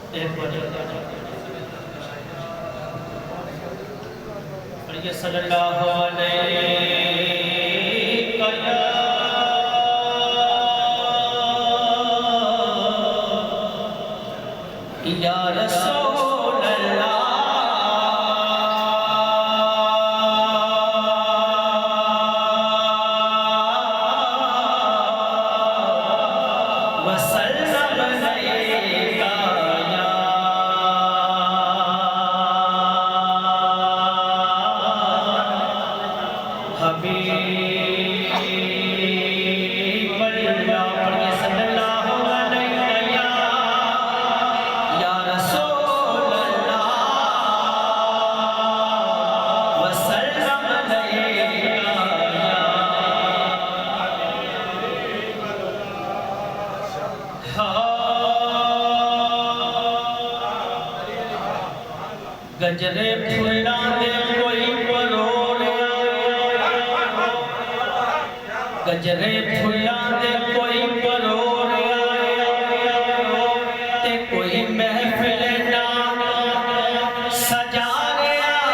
ایک بار پڑھیے صلی اللہ علیہ یا رسول اللہ وسلم علیکہ یا حبیب اللہ پڑھیے صلی اللہ علیہ یا رسول اللہ وسلم علیکہ گجرے پھلاں دے کوئی پروریا گجرے پھلاں دے کوئی پروریا